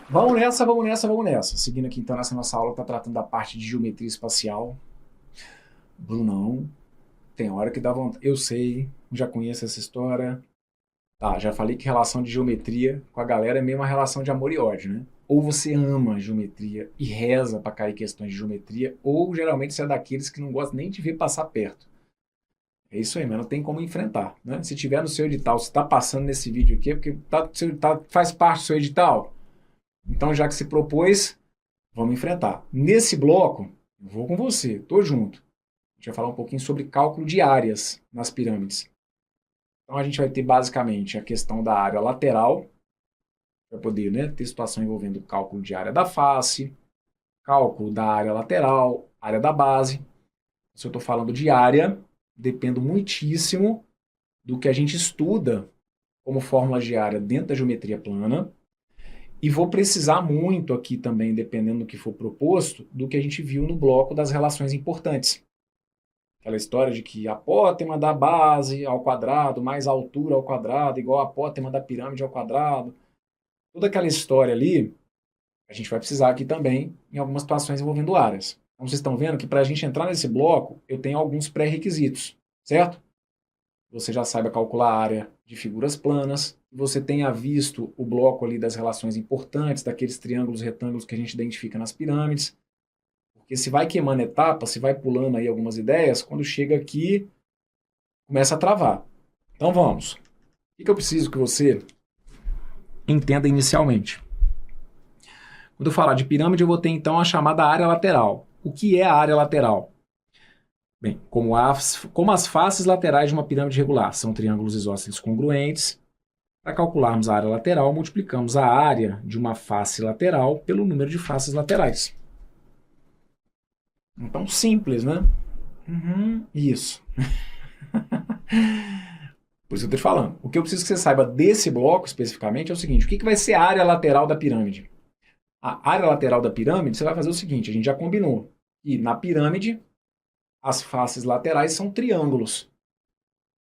Vamos nessa, vamos nessa, vamos nessa. Seguindo aqui então nessa nossa aula que está tratando da parte de geometria espacial. Brunão, tem hora que dá vontade. Eu sei, já conheço essa história. Tá, já falei que relação de geometria com a galera é meio uma relação de amor e ódio, né? Ou você ama geometria e reza para cair questões de geometria, ou geralmente você é daqueles que não gosta nem de ver passar perto. É isso aí, mas não tem como enfrentar, né? Se tiver no seu edital, se está passando nesse vídeo aqui, é porque faz parte do seu edital. Então, já que se propôs, vamos enfrentar. Nesse bloco, eu vou com você, tô junto. A gente vai falar um pouquinho sobre cálculo de áreas nas pirâmides. Então, a gente vai ter basicamente a questão da área lateral, para poder, né, ter situação envolvendo cálculo de área da face, cálculo da área lateral, área da base. Se eu estou falando de área, depende muitíssimo do que a gente estuda como fórmula de área dentro da geometria plana. E vou precisar muito aqui também, dependendo do que for proposto, do que a gente viu no bloco das relações importantes. Aquela história de que a apótema da base ao quadrado mais a altura ao quadrado igual a apótema da pirâmide ao quadrado. Toda aquela história ali, a gente vai precisar aqui também em algumas situações envolvendo áreas. Então vocês estão vendo que para a gente entrar nesse bloco, eu tenho alguns pré-requisitos, certo? Você já saiba calcular a área de figuras planas, você tenha visto o bloco ali das relações importantes, daqueles triângulos, retângulos que a gente identifica nas pirâmides, porque se vai queimando etapas, se vai pulando aí algumas ideias, quando chega aqui, começa a travar. Então vamos. O que eu preciso que você entenda inicialmente? Quando eu falar de pirâmide, eu vou ter então a chamada área lateral. O que é a área lateral? Bem, como as faces laterais de uma pirâmide regular são triângulos isósceles congruentes, para calcularmos a área lateral, multiplicamos a área de uma face lateral pelo número de faces laterais. Então, simples, né? Isso. Por isso que eu estou te falando. O que eu preciso que você saiba desse bloco especificamente é o seguinte: o que vai ser a área lateral da pirâmide? A área lateral da pirâmide, você vai fazer o seguinte, a gente já combinou. E na pirâmide, as faces laterais são triângulos.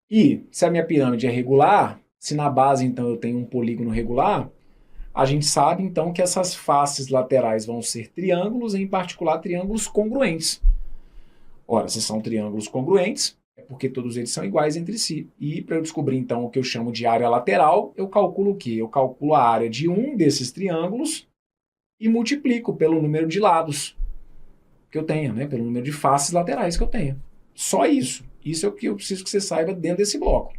E se a minha pirâmide é regular, se na base então eu tenho um polígono regular, a gente sabe então que essas faces laterais vão ser triângulos, em particular triângulos congruentes. Ora, se são triângulos congruentes, é porque todos eles são iguais entre si. E para eu descobrir então o que eu chamo de área lateral, eu calculo o quê? Eu calculo a área de um desses triângulos e multiplico pelo número de lados que eu tenho, né? Pelo número de faces laterais que eu tenho. Só isso. Isso é o que eu preciso que você saiba dentro desse bloco.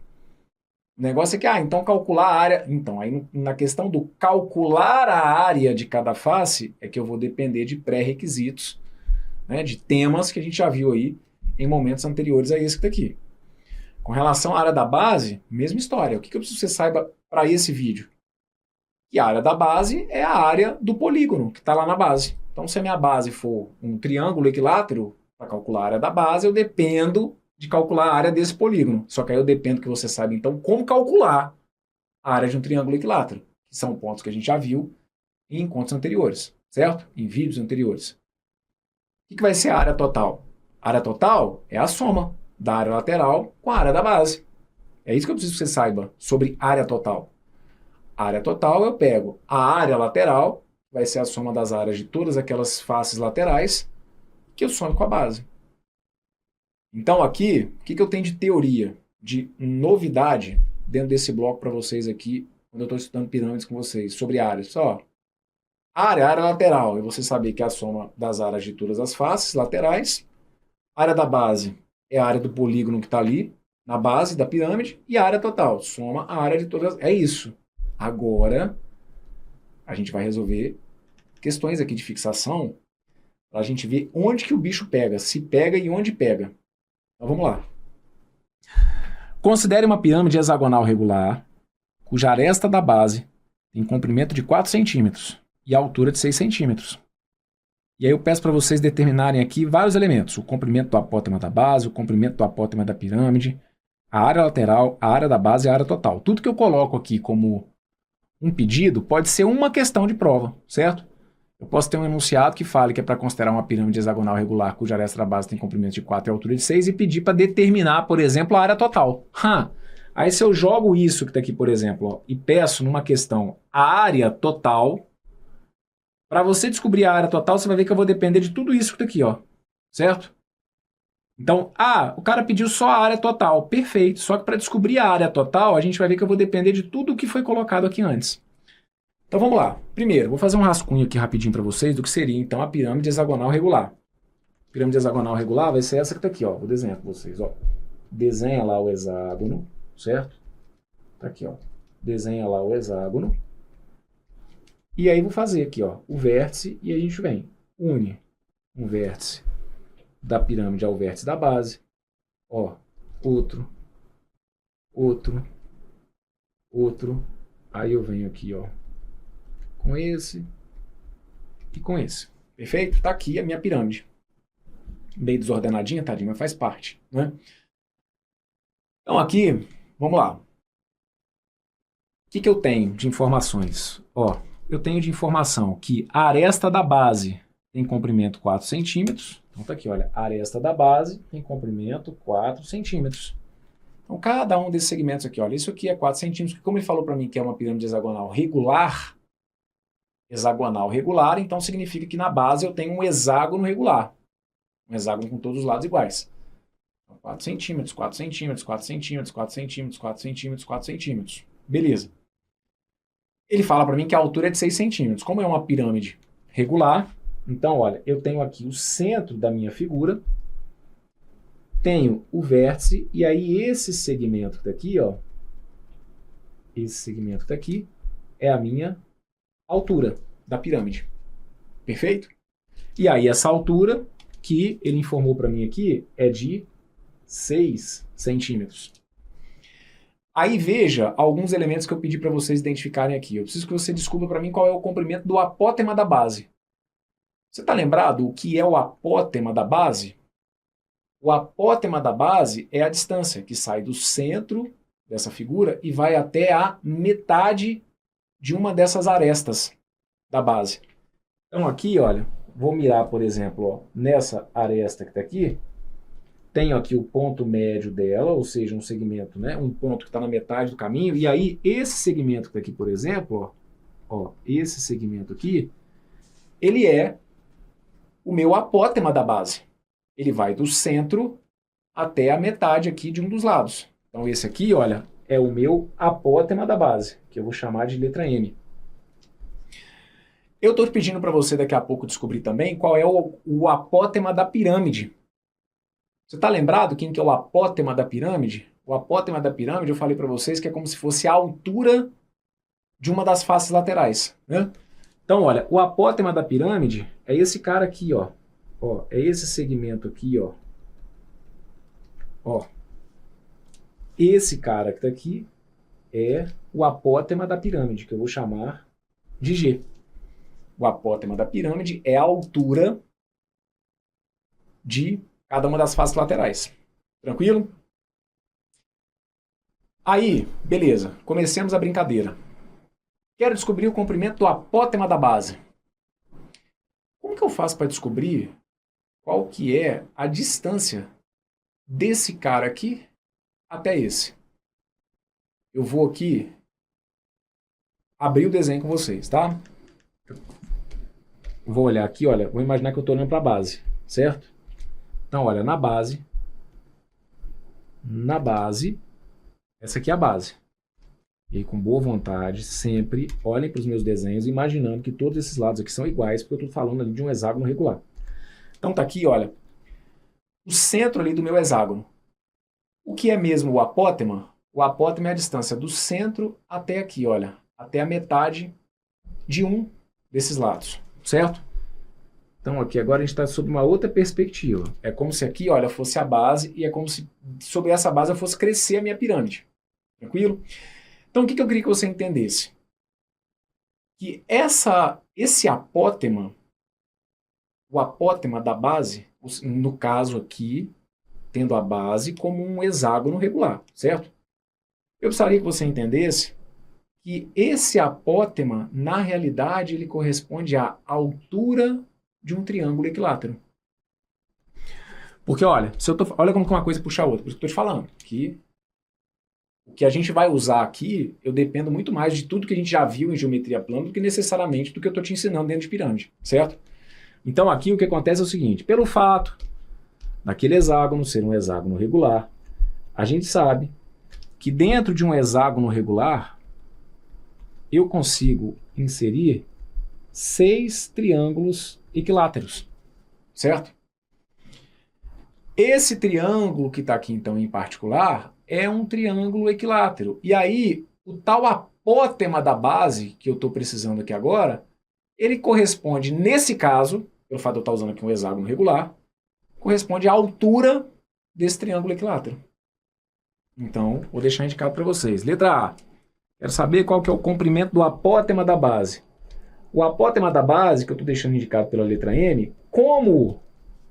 O negócio é que, então calcular a área... Então, aí na questão do calcular a área de cada face, é que eu vou depender de pré-requisitos, né, de temas que a gente já viu aí em momentos anteriores a esse que está aqui. Com relação à área da base, mesma história. O que eu preciso que você saiba para esse vídeo? Que a área da base é a área do polígono que está lá na base. Então, se a minha base for um triângulo equilátero, para calcular a área da base, eu dependo de calcular a área desse polígono. Só que aí eu dependo que você saiba, então, como calcular a área de um triângulo equilátero, que são pontos que a gente já viu em encontros anteriores, certo? Em vídeos anteriores. O que vai ser a área total? A área total é a soma da área lateral com a área da base. É isso que eu preciso que você saiba sobre área total. A área total eu pego a área lateral, vai ser a soma das áreas de todas aquelas faces laterais, que eu somo com a base. Então aqui, o que eu tenho de teoria, de novidade dentro desse bloco para vocês aqui, quando eu estou estudando pirâmides com vocês, sobre áreas? Só, área lateral, é você saber que é a soma das áreas de todas as faces laterais. A área da base é a área do polígono que está ali, na base da pirâmide, e a área total, soma a área de todas. É isso. Agora, a gente vai resolver questões aqui de fixação para a gente ver onde que o bicho pega, se pega e onde pega. Então vamos lá. Considere uma pirâmide hexagonal regular, cuja aresta da base tem comprimento de 4 centímetros e altura de 6 centímetros. E aí eu peço para vocês determinarem aqui vários elementos: o comprimento do apótema da base, o comprimento do apótema da pirâmide, a área lateral, a área da base e a área total. Tudo que eu coloco aqui como um pedido pode ser uma questão de prova, certo? Eu posso ter um enunciado que fale que é para considerar uma pirâmide hexagonal regular cuja aresta da base tem comprimento de 4 e altura de 6 e pedir para determinar, por exemplo, a área total. Aí se eu jogo isso que está aqui, por exemplo, e peço numa questão a área total, Para você descobrir a área total, você vai ver que eu vou depender de tudo isso que tá aqui, ó. Certo? Então, o cara pediu só a área total. Perfeito. Só que para descobrir a área total, a gente vai ver que eu vou depender de tudo que foi colocado aqui antes. Então vamos lá. Primeiro, vou fazer um rascunho aqui rapidinho para vocês do que seria então a pirâmide hexagonal regular. A pirâmide hexagonal regular vai ser essa que está aqui, ó. Vou desenhar para vocês, ó. Desenha lá o hexágono, certo? Tá aqui, ó. Desenha lá o hexágono. E aí vou fazer aqui, ó, o vértice e a gente vem. Une um vértice da pirâmide ao vértice da base. Ó, outro. Aí eu venho aqui, ó, com esse e com esse. Perfeito? Tá aqui a minha pirâmide. Meio desordenadinha, tadinho, mas faz parte, né? Então aqui, vamos lá. O que eu tenho de informações? Ó, eu tenho de informação que a aresta da base tem comprimento 4 centímetros. Então tá aqui, olha, a aresta da base tem comprimento 4 centímetros. Então cada um desses segmentos aqui, olha, isso aqui é 4 centímetros, porque como ele falou para mim que é uma pirâmide hexagonal regular, então significa que na base eu tenho um hexágono regular. Um hexágono com todos os lados iguais. Então, 4 centímetros, 4 centímetros, 4 centímetros, 4 centímetros, 4 centímetros, 4 centímetros. Beleza. Ele fala para mim que a altura é de 6 centímetros. Como é uma pirâmide regular, então, olha, eu tenho aqui o centro da minha figura, tenho o vértice, e aí esse segmento que tá aqui, ó, esse segmento que tá aqui, é a minha altura da pirâmide. Perfeito? E aí essa altura que ele informou para mim aqui é de 6 centímetros. Aí veja alguns elementos que eu pedi para vocês identificarem aqui. Eu preciso que você descubra para mim qual é o comprimento do apótema da base. Você está lembrado o que é o apótema da base? O apótema da base é a distância que sai do centro dessa figura e vai até a metade de uma dessas arestas da base. Então aqui, olha, vou mirar, por exemplo, ó, nessa aresta que está aqui, tenho aqui o ponto médio dela, ou seja, um segmento, né, um ponto que está na metade do caminho, e aí esse segmento que está aqui, por exemplo, ó, esse segmento aqui, ele é o meu apótema da base. Ele vai do centro até a metade aqui de um dos lados. Então esse aqui, olha, é o meu apótema da base, que eu vou chamar de letra M. Eu estou pedindo para você daqui a pouco descobrir também qual é o apótema da pirâmide. Você está lembrado quem que é o apótema da pirâmide? O apótema da pirâmide, eu falei para vocês que é como se fosse a altura de uma das faces laterais, né? Então, olha, o apótema da pirâmide é esse cara aqui, ó. Ó, é esse segmento aqui, ó. Ó. Esse cara que está aqui é o apótema da pirâmide, que eu vou chamar de G. O apótema da pirâmide é a altura de cada uma das faces laterais. Tranquilo? Aí, beleza. Comecemos a brincadeira. Quero descobrir o comprimento do apótema da base. Como que eu faço para descobrir qual que é a distância desse cara aqui até esse? Eu vou aqui abrir o desenho com vocês, tá? Vou olhar aqui, olha, vou imaginar que eu estou olhando para a base, certo? Então, olha, na base, essa aqui é a base. E aí, com boa vontade, sempre olhem para os meus desenhos, imaginando que todos esses lados aqui são iguais, porque eu estou falando ali de um hexágono regular. Então, tá aqui, olha, o centro ali do meu hexágono. O que é mesmo o apótema? O apótema é a distância do centro até aqui, olha, até a metade de um desses lados, certo? Então aqui agora a gente está sob uma outra perspectiva. É como se aqui, olha, fosse a base e é como se sobre essa base eu fosse crescer a minha pirâmide. Tranquilo? Então o que eu queria que você entendesse? Que esse apótema, o apótema da base, no caso aqui, tendo a base como um hexágono regular, certo? Eu precisaria que você entendesse que esse apótema, na realidade, ele corresponde à altura de um triângulo equilátero. Porque, olha, olha como que uma coisa puxa a outra. Por isso que eu estou te falando. Que O que a gente vai usar aqui, eu dependo muito mais de tudo que a gente já viu em geometria plana do que necessariamente do que eu estou te ensinando dentro de pirâmide, certo? Então aqui o que acontece é o seguinte, pelo fato daquele hexágono ser um hexágono regular, a gente sabe que dentro de um hexágono regular, eu consigo inserir 6 triângulos equiláteros, certo? Esse triângulo que está aqui, então, em particular, é um triângulo equilátero. E aí, o tal apótema da base, que eu estou precisando aqui agora, ele corresponde, nesse caso, pelo fato de eu estar usando aqui um hexágono regular, corresponde à altura desse triângulo equilátero. Então, vou deixar indicado para vocês. Letra A. Quero saber qual que é o comprimento do apótema da base. O apótema da base, que eu estou deixando indicado pela letra M, como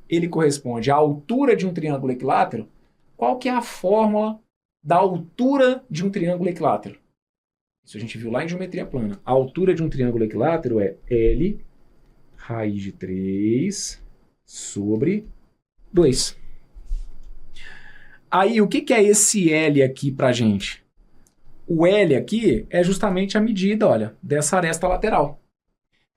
ele corresponde à altura de um triângulo equilátero, qual que é a fórmula da altura de um triângulo equilátero? Isso a gente viu lá em geometria plana. A altura de um triângulo equilátero é L raiz de 3 sobre 2. Aí, o que é esse L aqui pra gente? O L aqui é justamente a medida, olha, dessa aresta lateral.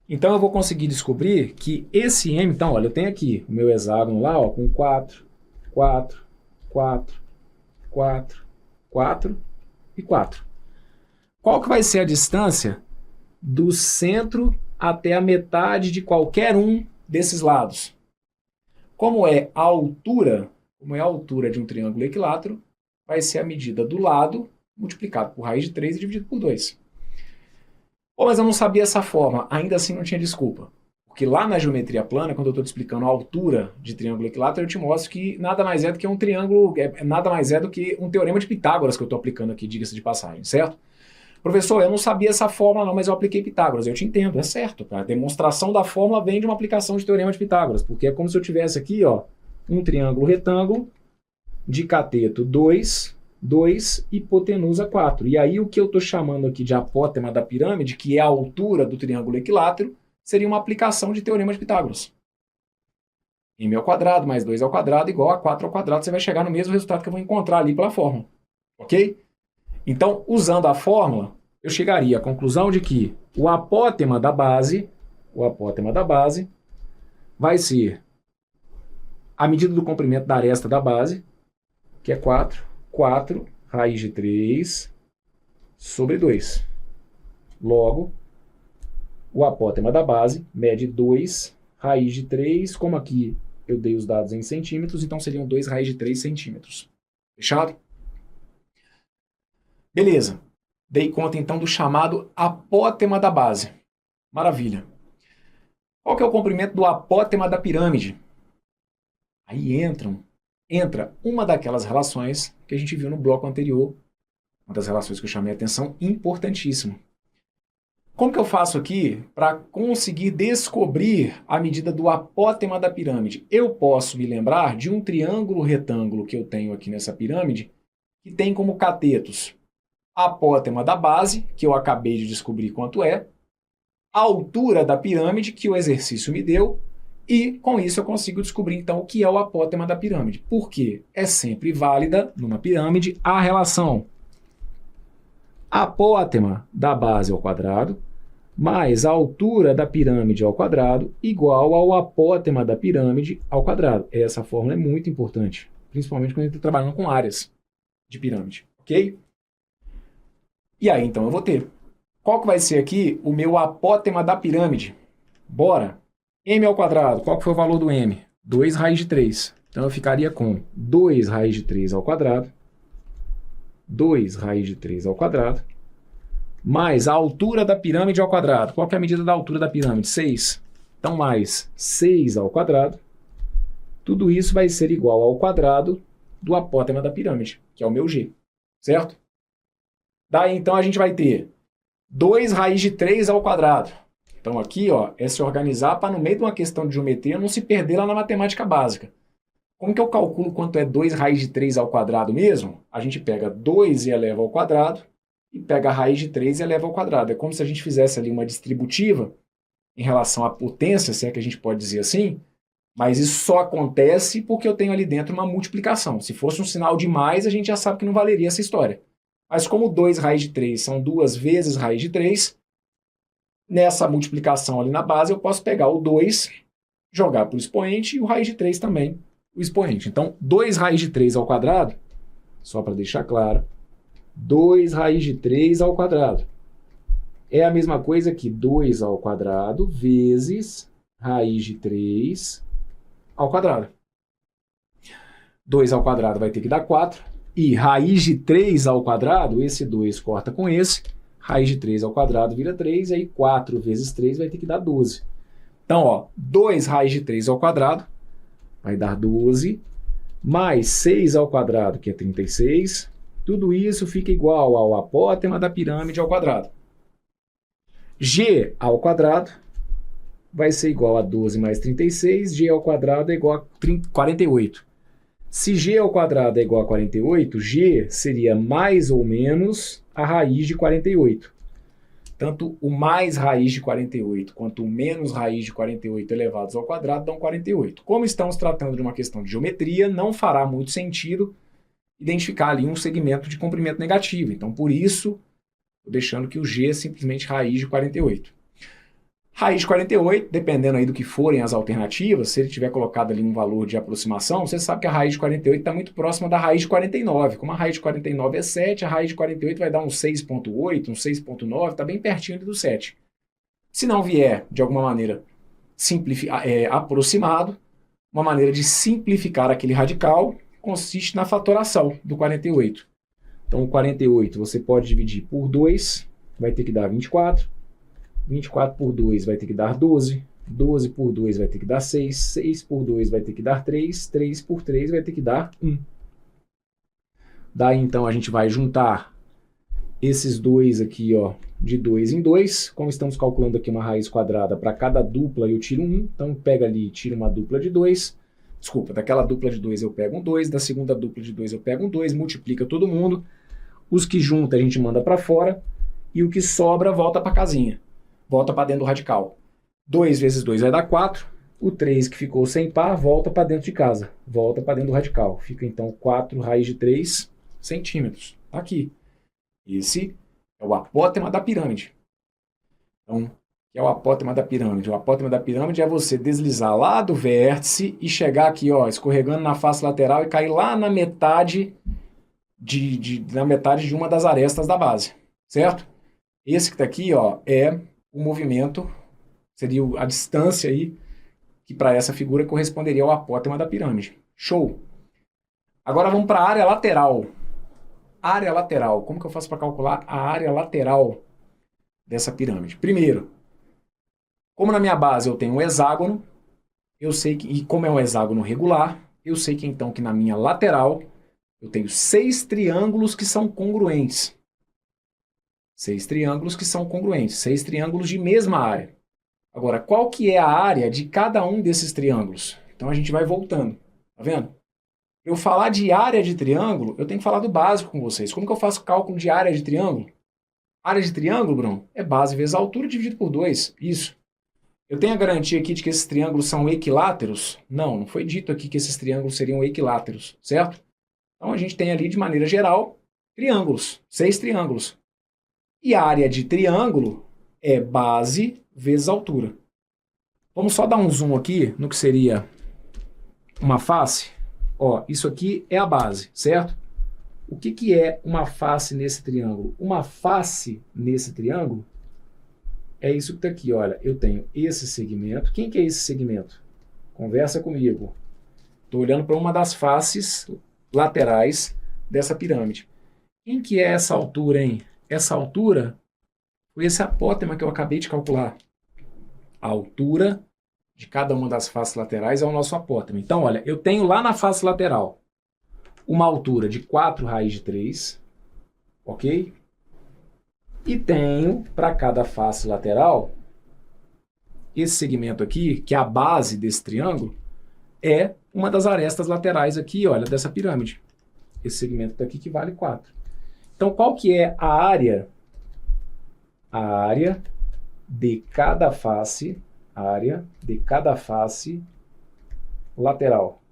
Então, eu vou conseguir descobrir que esse M... Então, olha, eu tenho aqui o meu hexágono lá, ó, com 4, 4, 4, 4, 4 e 4. Qual que vai ser a distância do centro até a metade de qualquer um desses lados? Como é a altura de um triângulo equilátero, vai ser a medida do lado multiplicado por raiz de 3 e dividido por 2. Pô, mas eu não sabia essa forma. Ainda assim não tinha desculpa. Porque lá na geometria plana, quando eu estou te explicando a altura de triângulo equilátero, eu te mostro que nada mais é do que um triângulo, nada mais é do que um teorema de Pitágoras que eu estou aplicando aqui, diga-se de passagem, certo? Professor, eu não sabia essa fórmula não, mas eu apliquei Pitágoras. Eu te entendo, é certo. A demonstração da fórmula vem de uma aplicação de teorema de Pitágoras, porque é como se eu tivesse aqui, ó, um triângulo retângulo de cateto 2, 2, hipotenusa 4. E aí o que eu estou chamando aqui de apótema da pirâmide, que é a altura do triângulo equilátero, seria uma aplicação de teorema de Pitágoras. M ao quadrado mais 2 ao quadrado igual a 4 ao quadrado, você vai chegar no mesmo resultado que eu vou encontrar ali pela fórmula. Ok? Então, usando a fórmula, eu chegaria à conclusão de que o apótema da base vai ser a medida do comprimento da aresta da base, que é 4 raiz de 3 sobre 2. Logo, o apótema da base mede 2 raiz de 3, como aqui eu dei os dados em centímetros, então seriam 2 raiz de 3 centímetros. Fechado? Beleza. Dei conta então do chamado apótema da base. Maravilha. Qual que é o comprimento do apótema da pirâmide? Aí entra uma daquelas relações que a gente viu no bloco anterior, uma das relações que eu chamei a atenção, importantíssimo. Como que eu faço aqui para conseguir descobrir a medida do apótema da pirâmide? Eu posso me lembrar de um triângulo retângulo que eu tenho aqui nessa pirâmide, que tem como catetos a apótema da base, que eu acabei de descobrir quanto é, a altura da pirâmide, que o exercício me deu, e com isso eu consigo descobrir então o que é o apótema da pirâmide. Porque é sempre válida, numa pirâmide, a relação apótema da base ao quadrado mais a altura da pirâmide ao quadrado igual ao apótema da pirâmide ao quadrado. Essa fórmula é muito importante, principalmente quando a gente está trabalhando com áreas de pirâmide, ok? E aí então eu vou ter. Qual que vai ser aqui o meu apótema da pirâmide? Bora! M ao quadrado, qual que foi o valor do M? 2 raiz de 3. Então eu ficaria com 2 raiz de 3 ao quadrado, 2 raiz de 3 ao quadrado, mais a altura da pirâmide ao quadrado. Qual que é a medida da altura da pirâmide? 6. Então mais 6 ao quadrado. Tudo isso vai ser igual ao quadrado do apótema da pirâmide, que é o meu G. Certo? Daí então a gente vai ter 2 raiz de 3 ao quadrado. Então aqui ó, é se organizar para no meio de uma questão de geometria não se perder lá na matemática básica. Como que eu calculo quanto é 2 raiz de 3 ao quadrado mesmo? A gente pega 2 e eleva ao quadrado e pega a raiz de 3 e eleva ao quadrado. É como se a gente fizesse ali uma distributiva em relação à potência, se é que a gente pode dizer assim, mas isso só acontece porque eu tenho ali dentro uma multiplicação. Se fosse um sinal de mais, a gente já sabe que não valeria essa história. Mas como 2 raiz de 3 são 2 vezes raiz de 3, nessa multiplicação ali na base eu posso pegar o 2, jogar para o expoente e o raiz de 3 também, o expoente. Então, 2 raiz de 3 ao quadrado, só para deixar claro, 2 raiz de 3 ao quadrado é a mesma coisa que 2 ao quadrado vezes raiz de 3 ao quadrado. 2 ao quadrado vai ter que dar 4. E raiz de 3 ao quadrado, esse 2 corta com esse. Raiz de 3 ao quadrado vira 3. E aí 4 vezes 3 vai ter que dar 12. Então, ó, 2 raiz de 3 ao quadrado vai dar 12. Mais 6 ao quadrado, que é 36. Tudo isso fica igual ao apótema da pirâmide ao quadrado. G ao quadrado vai ser igual a 12 mais 36. G ao quadrado é igual a 48. Se g ao quadrado é igual a 48, g seria mais ou menos a raiz de 48. Tanto o mais raiz de 48 quanto o menos raiz de 48 elevados ao quadrado dão 48. Como estamos tratando de uma questão de geometria, não fará muito sentido identificar ali um segmento de comprimento negativo. Então, por isso, estou deixando que o g é simplesmente raiz de 48. Raiz de 48, dependendo aí do que forem as alternativas, se ele tiver colocado ali um valor de aproximação, você sabe que a raiz de 48 está muito próxima da raiz de 49. Como a raiz de 49 é 7, a raiz de 48 vai dar um 6,8, um 6,9, está bem pertinho do 7. Se não vier, de alguma maneira, aproximado, uma maneira de simplificar aquele radical consiste na fatoração do 48. Então, o 48 você pode dividir por 2, vai ter que dar 24. 24 por 2 vai ter que dar 12. 12 por 2 vai ter que dar 6. 6 por 2 vai ter que dar 3. 3 por 3 vai ter que dar 1. Daí, então, a gente vai juntar esses dois aqui, ó, de 2 em 2. Como estamos calculando aqui uma raiz quadrada para cada dupla, eu tiro 1. Então, pega ali e tira uma dupla de 2. Desculpa, daquela dupla de 2 eu pego um 2. Da segunda dupla de 2 eu pego um 2. Multiplica todo mundo. Os que junta a gente manda para fora. E o que sobra volta para a casinha. Volta para dentro do radical. 2 vezes 2 vai dar 4. O 3 que ficou sem par volta para dentro de casa. Volta para dentro do radical. Fica então 4 raiz de 3 centímetros. Tá aqui. Esse é o apótema da pirâmide. Então, que é o apótema da pirâmide? O apótema da pirâmide é você deslizar lá do vértice e chegar aqui, ó, escorregando na face lateral e cair lá na metade de uma das arestas da base. Certo? Esse que está aqui, ó, é o movimento, seria a distância aí, que para essa figura corresponderia ao apótema da pirâmide. Show! Agora vamos para a área lateral. Área lateral. Como que eu faço para calcular a área lateral dessa pirâmide? Primeiro, como na minha base eu tenho um hexágono, eu sei que, e como é um hexágono regular, eu sei que então que na minha lateral eu tenho 6 triângulos que são congruentes. 6 triângulos que são congruentes, 6 triângulos de mesma área. Agora, qual que é a área de cada um desses triângulos? Então a gente vai voltando, tá vendo? Para eu falar de área de triângulo, eu tenho que falar do básico com vocês. Como que eu faço cálculo de área de triângulo? Área de triângulo, Bruno, é base vezes altura dividido por 2, isso. Eu tenho a garantia aqui de que esses triângulos são equiláteros? Não, não foi dito aqui que esses triângulos seriam equiláteros, certo? Então a gente tem ali, de maneira geral, triângulos, 6 triângulos. E a área de triângulo é base vezes altura. Vamos só dar um zoom aqui no que seria uma face. Ó, isso aqui é a base, certo? O que é uma face nesse triângulo? Uma face nesse triângulo é isso que está aqui. Olha, eu tenho esse segmento. Quem que é esse segmento? Conversa comigo. Estou olhando para uma das faces laterais dessa pirâmide. Quem que é essa altura, hein? Essa altura foi esse apótema que eu acabei de calcular. A altura de cada uma das faces laterais é o nosso apótema. Então, olha, eu tenho lá na face lateral uma altura de 4 raiz de 3, ok? E tenho, para cada face lateral, esse segmento aqui, que é a base desse triângulo, é uma das arestas laterais aqui, olha, dessa pirâmide. Esse segmento daqui que vale 4. Então, qual que é a área? A área de cada face, lateral.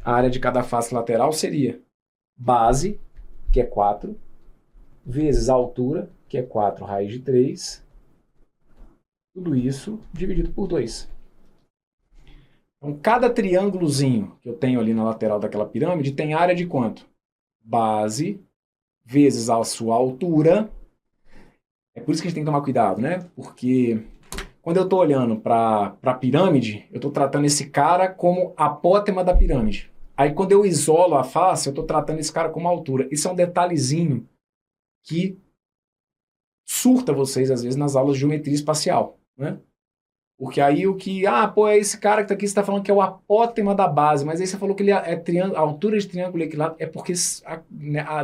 A área de cada face lateral seria base, que é 4, vezes a altura, que é 4 raiz de 3, tudo isso dividido por 2. Então, cada triângulozinho que eu tenho ali na lateral daquela pirâmide tem área de quanto? Base vezes a sua altura. É por isso que a gente tem que tomar cuidado, né? Porque quando eu estou olhando para a pirâmide, eu estou tratando esse cara como apótema da pirâmide. Aí quando eu isolo a face, eu estou tratando esse cara como altura. Isso é um detalhezinho que surta vocês, às vezes, nas aulas de geometria espacial, né? Porque aí o que... é esse cara que está aqui, você está falando que é o apótema da base, mas aí você falou que ele é a altura de triângulo equilátero, é porque,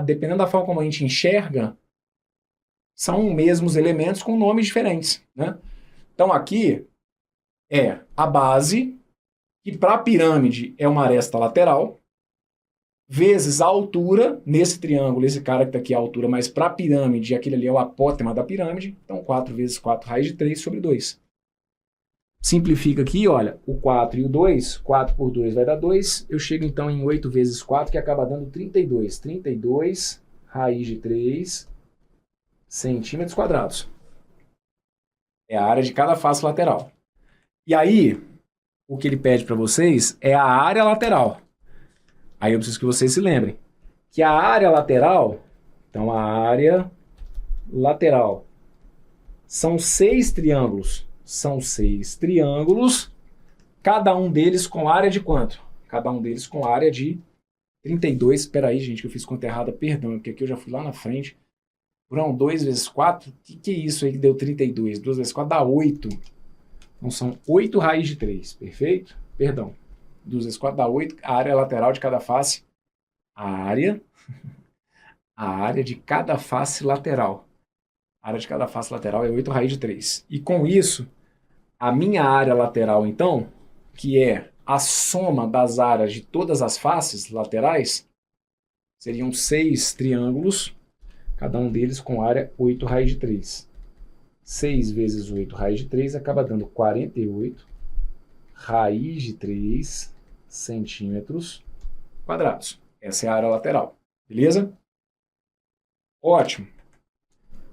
dependendo da forma como a gente enxerga, são mesmos elementos com nomes diferentes, né? Então aqui é a base, que para a pirâmide é uma aresta lateral, vezes a altura, nesse triângulo, esse cara que está aqui é a altura, mas para a pirâmide, aquele ali é o apótema da pirâmide, então 4 vezes 4 raiz de 3 sobre 2. Simplifica aqui, olha, o 4 e o 2, 4 por 2 vai dar 2, eu chego então em 8 vezes 4, que acaba dando 32. 32 raiz de 3 centímetros quadrados. É a área de cada face lateral. E aí, o que ele pede para vocês é a área lateral. Aí eu preciso que vocês se lembrem que a área lateral, então a área lateral, são 6 triângulos. São 6 triângulos, cada um deles com área de quanto? Cada um deles com área de 32. Espera aí, gente, que eu fiz conta errada, perdão, porque aqui eu já fui lá na frente. Foram 2 vezes 4, o que é isso aí que deu 32? 2 vezes 4 dá 8. Então são 8 raiz de 3, perfeito? Perdão, 2 vezes 4 dá 8, a área lateral de cada face. A área de cada face lateral. A área de cada face lateral é 8 raiz de 3. E com isso, a minha área lateral, então, que é a soma das áreas de todas as faces laterais, seriam 6 triângulos, cada um deles com área 8 raiz de 3. 6 vezes 8 raiz de 3 acaba dando 48 raiz de 3 centímetros quadrados. Essa é a área lateral. Beleza? Ótimo.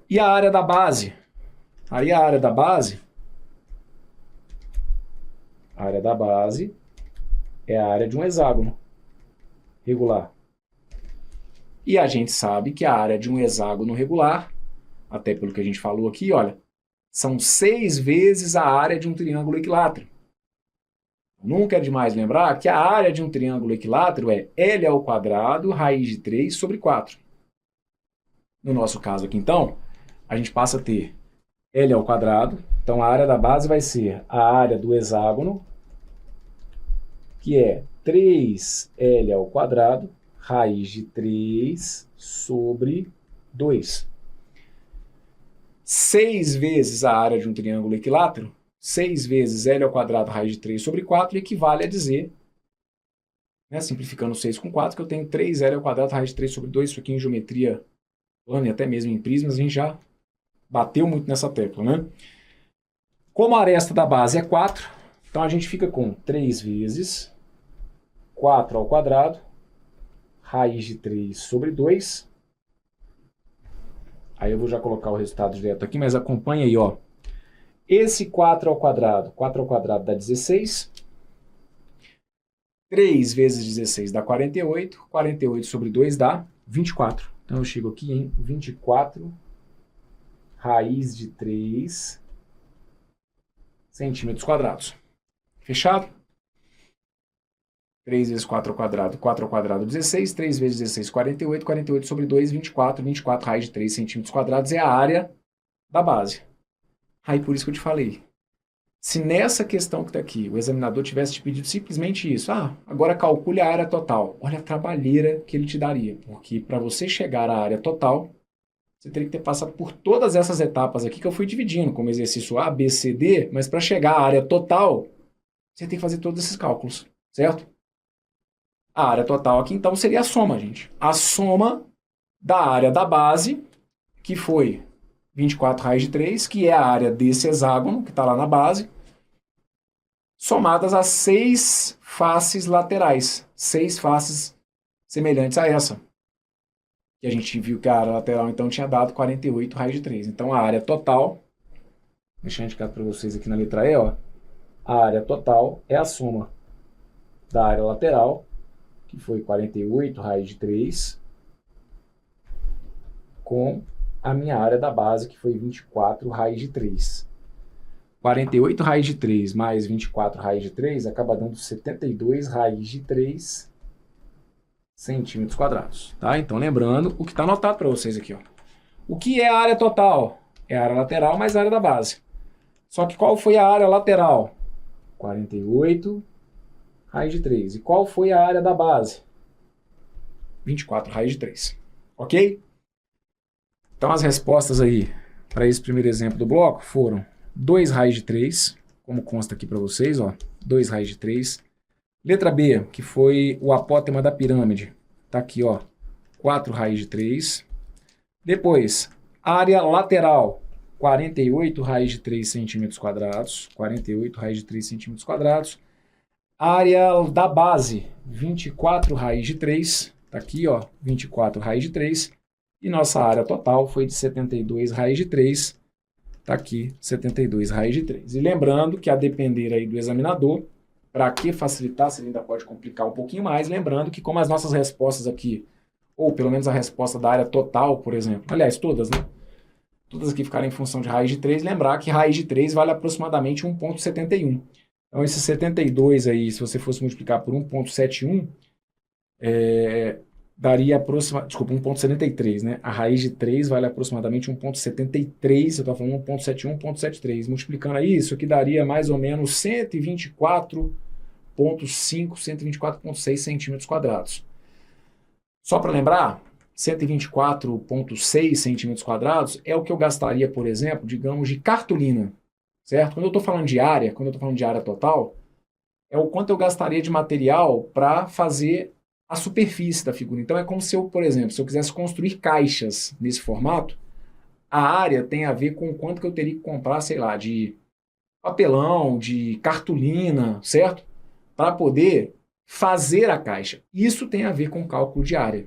E a área da base? Aí a área da base é a área de um hexágono regular. E a gente sabe que a área de um hexágono regular, até pelo que a gente falou aqui, olha, são 6 vezes a área de um triângulo equilátero. Nunca é demais lembrar que a área de um triângulo equilátero é L ao quadrado raiz de 3 sobre 4. No nosso caso aqui, então, a gente passa a ter L ao quadrado. Então, a área da base vai ser a área do hexágono, que é 3L ao quadrado, raiz de 3 sobre 2. 6 vezes a área de um triângulo equilátero, 6 vezes L ao quadrado, raiz de 3 sobre 4, equivale a dizer, né, simplificando 6 com 4, que eu tenho 3L ao quadrado, raiz de 3 sobre 2. Isso aqui em geometria plana e até mesmo em prismas, a gente já bateu muito nessa tecla, né? Como a aresta da base é 4, então a gente fica com 3 vezes 4 ao quadrado, raiz de 3 sobre 2. Aí eu vou já colocar o resultado direto aqui, mas acompanha aí, ó. Esse 4 ao quadrado dá 16. 3 vezes 16 dá 48. 48 sobre 2 dá 24. Então eu chego aqui em 24 raiz de 3 centímetros quadrados. Fechado? 3 vezes 4 ao quadrado 16, 3 vezes 16, 48, 48 sobre 2, 24, 24 raiz de 3 centímetros quadrados é a área da base. Aí por isso que eu te falei, se nessa questão que está aqui, o examinador tivesse te pedido simplesmente isso, agora calcule a área total, olha a trabalheira que ele te daria, porque para você chegar à área total, você teria que ter passado por todas essas etapas aqui que eu fui dividindo, como exercício A, B, C, D, mas para chegar à área total, você tem que fazer todos esses cálculos, certo? A área total aqui, então, seria a soma, gente. A soma da área da base, que foi 24 raiz de 3, que é a área desse hexágono, que está lá na base, somadas às 6 faces laterais. 6 faces semelhantes a essa. que a gente viu que a área lateral então tinha dado 48 raiz de 3. Então a área total, deixa eu indicar para vocês aqui na letra E, ó, a área total é a soma da área lateral, que foi 48 raiz de 3, com a minha área da base, que foi 24 raiz de 3. 48 raiz de 3 mais 24 raiz de 3 acaba dando 72 raiz de 3 centímetros quadrados, tá? Então, lembrando o que está anotado para vocês aqui, ó. O que é a área total? É a área lateral mais a área da base. Só que qual foi a área lateral? 48 raiz de 3. E qual foi a área da base? 24 raiz de 3. Ok? Então, as respostas aí para esse primeiro exemplo do bloco foram 2 raiz de 3, como consta aqui para vocês, ó, 2 raiz de 3. Letra B, que foi o apótema da pirâmide, tá aqui, ó, 4 raiz de 3. Depois, área lateral, 48 raiz de 3 centímetros quadrados, 48 raiz de 3 centímetros quadrados. Área da base, 24 raiz de 3, tá aqui, ó, 24 raiz de 3. E nossa área total foi de 72 raiz de 3, tá aqui, 72 raiz de 3. E lembrando que a depender aí do examinador, para que facilitar, se ele ainda pode complicar um pouquinho mais, lembrando que como as nossas respostas aqui, ou pelo menos a resposta da área total, por exemplo, aliás, todas, né? Todas aqui ficaram em função de raiz de 3, lembrar que raiz de 3 vale aproximadamente 1,71. Então, esse 72 aí, se você fosse multiplicar por 1,71, daria aproximadamente, desculpa, 1,73, né? A raiz de 3 vale aproximadamente 1,73, eu estou falando 1,71, 1,73. Multiplicando aí, isso aqui daria mais ou menos 124,5, 124,6 centímetros quadrados. Só para lembrar, 124,6 centímetros quadrados é o que eu gastaria, por exemplo, digamos, de cartolina, certo? Quando eu estou falando de área, quando eu estou falando de área total, é o quanto eu gastaria de material para fazer a superfície da figura. Então é como se eu, por exemplo, se eu quisesse construir caixas nesse formato, a área tem a ver com o quanto que eu teria que comprar, sei lá, de papelão, de cartolina, certo? Para poder fazer a caixa. Isso tem a ver com cálculo de área.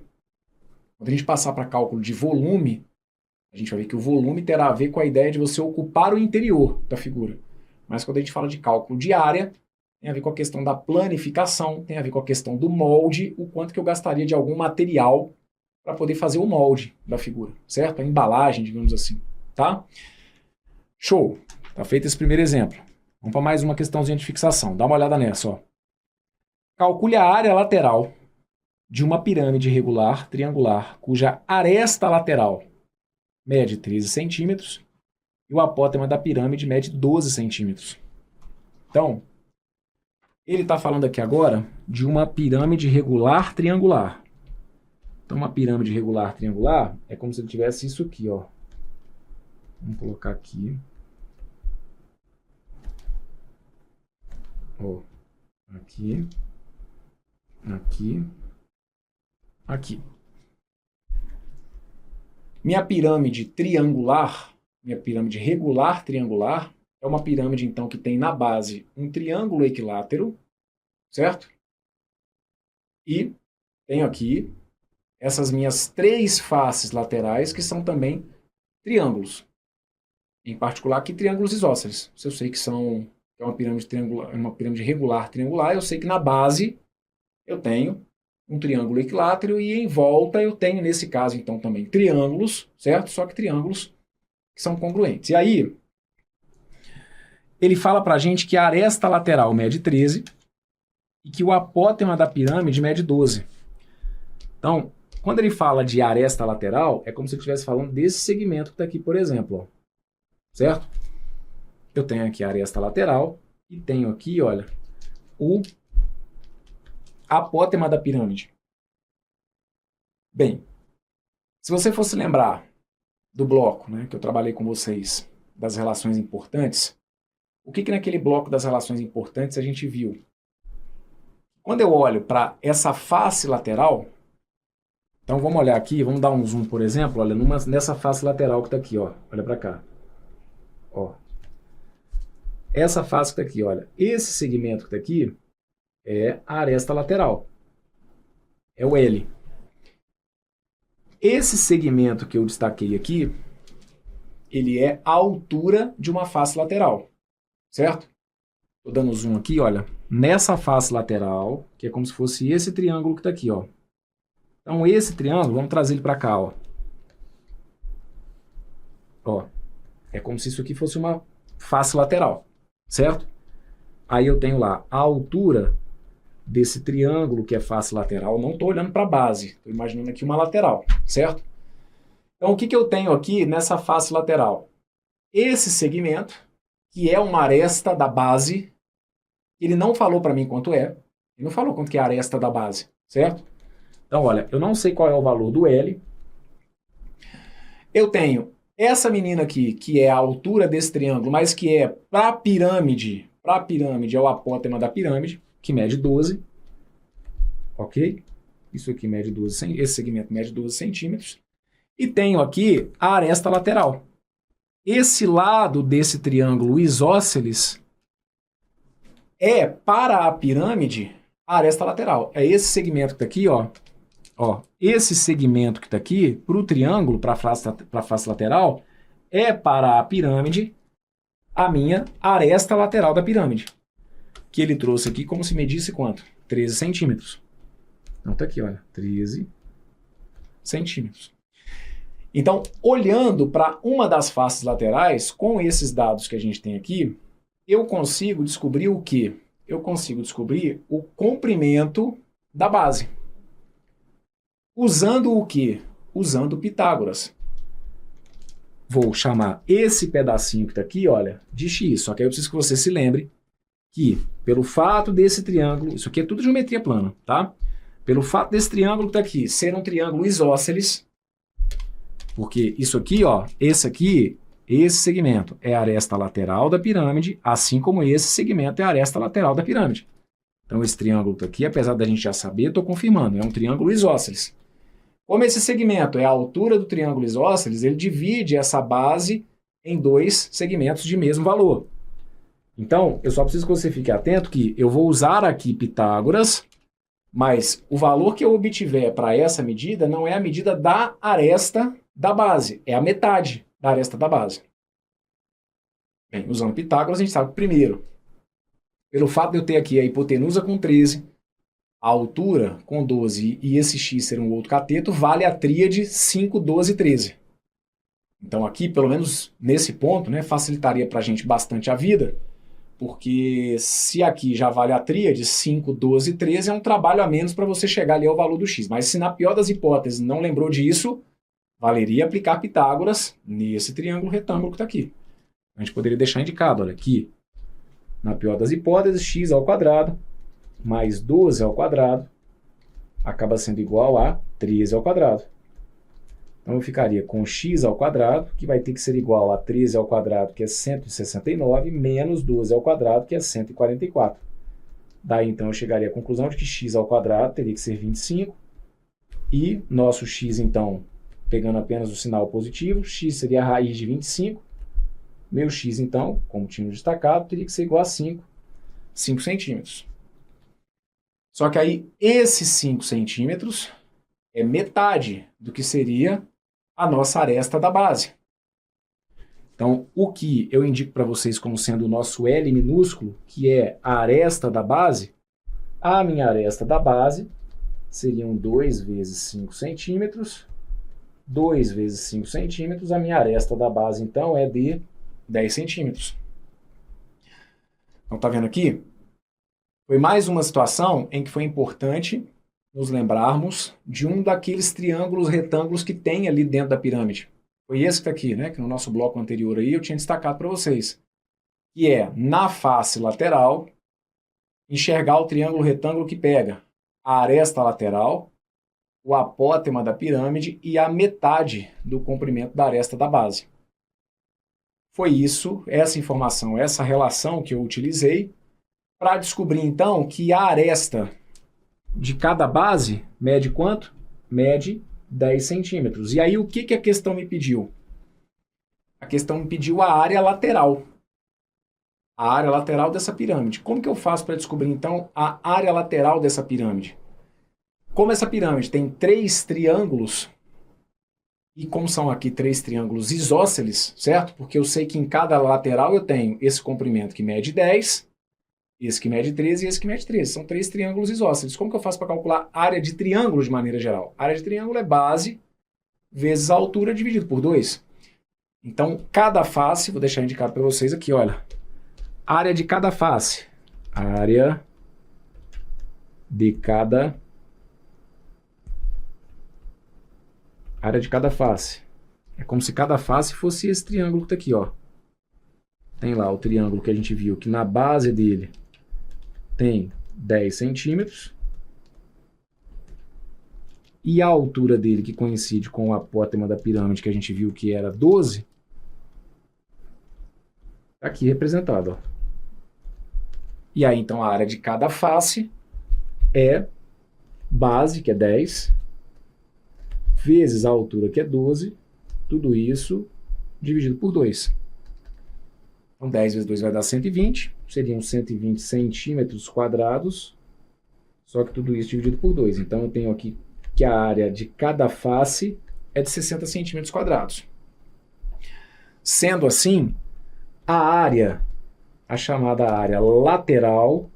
Quando a gente passar para cálculo de volume, a gente vai ver que o volume terá a ver com a ideia de você ocupar o interior da figura. Mas quando a gente fala de cálculo de área, tem a ver com a questão da planificação, tem a ver com a questão do molde, o quanto que eu gastaria de algum material para poder fazer o molde da figura, certo? A embalagem, digamos assim, tá? Show! Tá feito esse primeiro exemplo. Vamos para mais uma questãozinha de fixação. Dá uma olhada nessa, ó. Calcule a área lateral de uma pirâmide regular triangular, cuja aresta lateral mede 13 centímetros e o apótema da pirâmide mede 12 centímetros. Então, ele está falando aqui agora de uma pirâmide regular triangular. Então, uma pirâmide regular triangular é como se ele tivesse isso aqui, ó. Vamos colocar aqui. Ó. Aqui. Aqui. Aqui. Minha pirâmide triangular, minha pirâmide regular triangular, é uma pirâmide, então, que tem na base um triângulo equilátero, certo? E tenho aqui essas minhas 3 faces laterais, que são também triângulos. Em particular, aqui, triângulos isósceles. Se eu sei que é uma pirâmide triangular, uma pirâmide regular triangular, eu sei que na base eu tenho um triângulo equilátero e em volta eu tenho, nesse caso, então, também triângulos, certo? Só que triângulos que são congruentes. E aí, ele fala pra gente que a aresta lateral mede 13 e que o apótema da pirâmide mede 12. Então, quando ele fala de aresta lateral, é como se ele estivesse falando desse segmento que está aqui, por exemplo, ó. Certo? Eu tenho aqui a aresta lateral e tenho aqui, olha, o apótema da pirâmide. Bem, se você fosse lembrar do bloco, né, que eu trabalhei com vocês, das relações importantes, o que naquele bloco das relações importantes a gente viu? Quando eu olho para essa face lateral, então vamos olhar aqui, vamos dar um zoom, por exemplo, olha, nessa face lateral que está aqui, ó, olha para cá. Ó. Essa face que está aqui, olha, esse segmento que está aqui é a aresta lateral. É o L. esse segmento que eu destaquei aqui, ele é a altura de uma face lateral, certo? Estou dando zoom aqui, olha, nessa face lateral, que é como se fosse esse triângulo que está aqui, ó. Então, esse triângulo, vamos trazer ele para cá, ó. Ó, é como se isso aqui fosse uma face lateral, certo? Aí eu tenho lá a altura desse triângulo que é face lateral. Não estou olhando para a base, estou imaginando aqui uma lateral, certo? Então, o que eu tenho aqui nessa face lateral? Esse segmento, que é uma aresta da base, ele não falou para mim quanto é, ele não falou quanto que é a aresta da base, certo? Então, olha, eu não sei qual é o valor do L. Eu tenho essa menina aqui, que é a altura desse triângulo, mas que é para a pirâmide é o apótema da pirâmide, que mede 12, ok? Isso aqui mede 12, esse segmento mede 12 centímetros. E tenho aqui a aresta lateral. Esse lado desse triângulo isósceles é, para a pirâmide, a aresta lateral. É esse segmento que está aqui, ó. Ó, esse segmento que está aqui, para o triângulo, para a face lateral, é para a pirâmide a minha aresta lateral da pirâmide. Que ele trouxe aqui como se medisse quanto? 13 centímetros. Então está aqui, olha, 13 centímetros. Então, olhando para uma das faces laterais, com esses dados que a gente tem aqui, eu consigo descobrir o quê? Eu consigo descobrir o comprimento da base. Usando o quê? Usando Pitágoras. Vou chamar esse pedacinho que está aqui, olha, de x. Só que aí eu preciso que você se lembre que, pelo fato desse triângulo, isso aqui é tudo geometria plana, tá? Pelo fato desse triângulo que está aqui ser um triângulo isósceles, porque isso aqui, ó, esse segmento é a aresta lateral da pirâmide, assim como esse segmento é a aresta lateral da pirâmide. Então, esse triângulo está aqui, apesar da gente já saber, estou confirmando, é um triângulo isósceles. Como esse segmento é a altura do triângulo isósceles, ele divide essa base em dois segmentos de mesmo valor. Então, eu só preciso que você fique atento que eu vou usar aqui Pitágoras, mas o valor que eu obtiver para essa medida não é a medida da aresta da base, é a metade da aresta da base. Bem, usando Pitágoras, a gente sabe que primeiro, pelo fato de eu ter aqui a hipotenusa com 13, a altura com 12 e esse x ser um outro cateto, vale a tríade 5, 12 13. Então aqui, pelo menos nesse ponto, né, facilitaria para a gente bastante a vida, porque se aqui já vale a tríade 5, 12 13, é um trabalho a menos para você chegar ali ao valor do x. Mas se na pior das hipóteses não lembrou disso, valeria aplicar Pitágoras nesse triângulo retângulo que está aqui. A gente poderia deixar indicado, olha aqui, na pior das hipóteses, x ao quadrado mais 12 ao quadrado acaba sendo igual a 13 ao quadrado. Então eu ficaria com x ao quadrado, que vai ter que ser igual a 13 ao quadrado, que é 169, menos 12 ao quadrado, que é 144. Daí então eu chegaria à conclusão de que x ao quadrado teria que ser 25, e nosso x então, pegando apenas o sinal positivo, x seria a raiz de 25, meu x então, como tínhamos destacado, teria que ser igual a 5 centímetros. Só que aí, esses 5 centímetros é metade do que seria a nossa aresta da base. Então, o que eu indico para vocês como sendo o nosso L minúsculo, que é a aresta da base, a minha aresta da base seriam 2 vezes 5 centímetros, 2 vezes 5 centímetros, a minha aresta da base, então, é de 10 centímetros. Então, tá vendo aqui? Foi mais uma situação em que foi importante nos lembrarmos de um daqueles triângulos retângulos que tem ali dentro da pirâmide. Foi esse que está aqui, né? Que no nosso bloco anterior aí eu tinha destacado para vocês. Que é, na face lateral, enxergar o triângulo retângulo que pega a aresta lateral, o apótema da pirâmide e a metade do comprimento da aresta da base. Foi isso, essa informação, essa relação que eu utilizei para descobrir, então, que a aresta de cada base mede quanto? Mede 10 centímetros. E aí, o que a questão me pediu? A questão me pediu a área lateral. A área lateral dessa pirâmide. Como que eu faço para descobrir, então, a área lateral dessa pirâmide? Como essa pirâmide tem 3 triângulos, E como são aqui três triângulos isósceles, certo? Porque eu sei que em cada lateral eu tenho esse comprimento que mede 10, esse que mede 13 e esse que mede 13. São três triângulos isósceles. Como que eu faço para calcular a área de triângulo de maneira geral? A área de triângulo é base vezes a altura dividido por 2. Então, cada face, vou deixar indicado para vocês aqui, olha. Área de cada face. Área de cada face. É como se cada face fosse esse triângulo que está aqui, ó. Tem lá o triângulo que a gente viu que na base dele tem 10 centímetros. E a altura dele, que coincide com o apótema da pirâmide, que a gente viu que era 12, está aqui representado, ó. E aí, então, a área de cada face é base, que é 10, vezes a altura, que é 12, tudo isso dividido por 2. Então, 10 vezes 2 vai dar 120, seriam 120 centímetros quadrados, só que tudo isso dividido por 2. Então, eu tenho aqui que a área de cada face é de 60 centímetros quadrados. Sendo assim, a área, a chamada área lateral,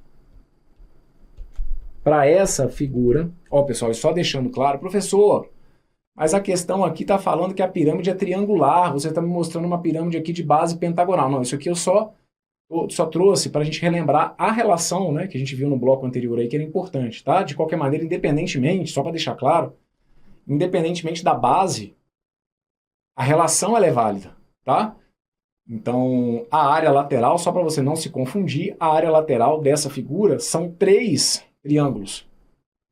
para essa figura, ó pessoal, só deixando claro, professor, mas a questão aqui está falando que a pirâmide é triangular, você está me mostrando uma pirâmide aqui de base pentagonal. Não, isso aqui eu só trouxe para a gente relembrar a relação, né, que a gente viu no bloco anterior aí, que era importante, tá? De qualquer maneira, independentemente, só para deixar claro, independentemente da base, a relação ela é válida, tá? Então, a área lateral, só para você não se confundir, a área lateral dessa figura são 3 triângulos,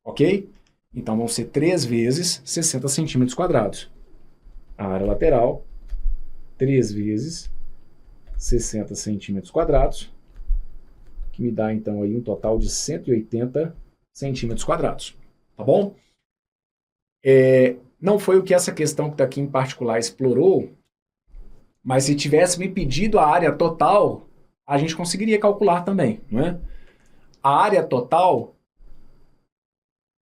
ok? Então, vão ser 3 vezes 60 centímetros quadrados. A área lateral, 3 vezes 60 centímetros quadrados, que me dá, então, aí um total de 180 centímetros quadrados, tá bom? Não foi o que essa questão que está aqui em particular explorou, mas se tivesse me pedido a área total, a gente conseguiria calcular também, não é? A área total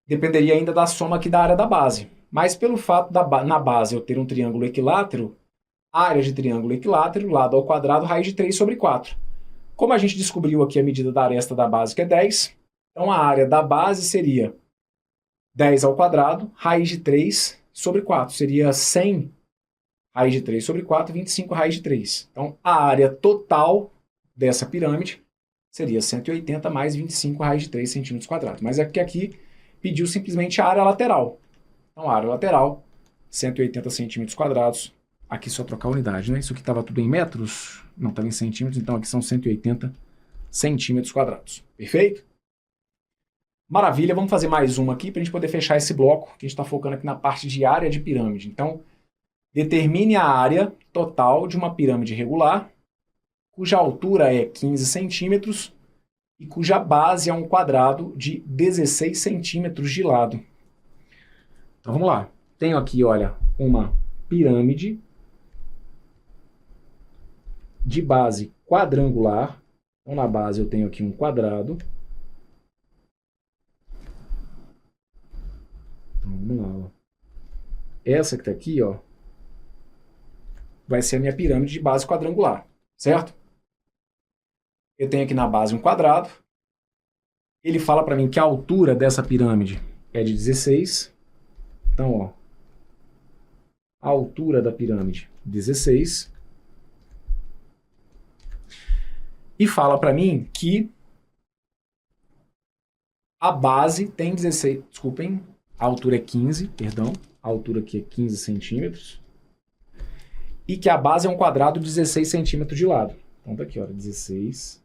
dependeria ainda da soma aqui da área da base. Mas pelo fato na base eu ter um triângulo equilátero, área de triângulo equilátero, lado ao quadrado, raiz de 3 sobre 4. Como a gente descobriu aqui a medida da aresta da base, que é 10, então a área da base seria 10 ao quadrado, raiz de 3 sobre 4. Seria 100 raiz de 3 sobre 4, 25 raiz de 3. Então, a área total dessa pirâmide seria 180 mais 25 raiz de 3 centímetros quadrados. Mas é que aqui pediu simplesmente a área lateral. Então, a área lateral, 180 centímetros quadrados. Aqui só trocar a unidade, né? Isso aqui estava tudo em metros, não estava em centímetros, então aqui são 180 centímetros quadrados. Perfeito? Maravilha, vamos fazer mais uma aqui para a gente poder fechar esse bloco, que a gente está focando aqui na parte de área de pirâmide. Então, determine a área total de uma pirâmide regular, cuja altura é 15 centímetros e cuja base é um quadrado de 16 centímetros de lado. Então vamos lá. Tenho aqui, olha, uma pirâmide de base quadrangular. Então na base eu tenho aqui um quadrado. Então vamos lá. Ó. Essa que está aqui, ó, vai ser a minha pirâmide de base quadrangular, certo? Eu tenho aqui na base um quadrado. Ele fala para mim que a altura dessa pirâmide é de 16. Então, ó, a altura da pirâmide, 16. E fala para mim que a base tem 16... Desculpem, a altura é 15, perdão. A altura aqui é 15 centímetros. E que a base é um quadrado de 16 centímetros de lado. Então tá aqui, ó, 16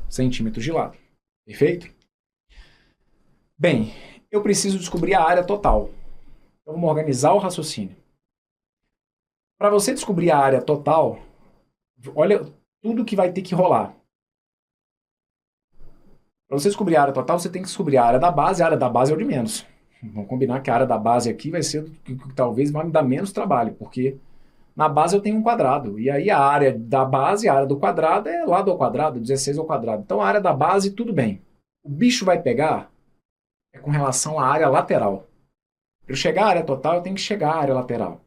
centímetros de lado. Perfeito? Bem, eu preciso descobrir a área total. Então vamos organizar o raciocínio. Para você descobrir a área total, olha tudo que vai ter que rolar. Para você descobrir a área total, você tem que descobrir a área da base. A área da base é o de menos. Vamos combinar que a área da base aqui vai ser o que talvez vai me dar menos trabalho, porque na base eu tenho um quadrado, e aí a área da base, a área do quadrado é lado ao quadrado, 16 ao quadrado. Então a área da base, tudo bem. O bicho vai pegar com relação à área lateral. Para eu chegar à área total, eu tenho que chegar à área lateral.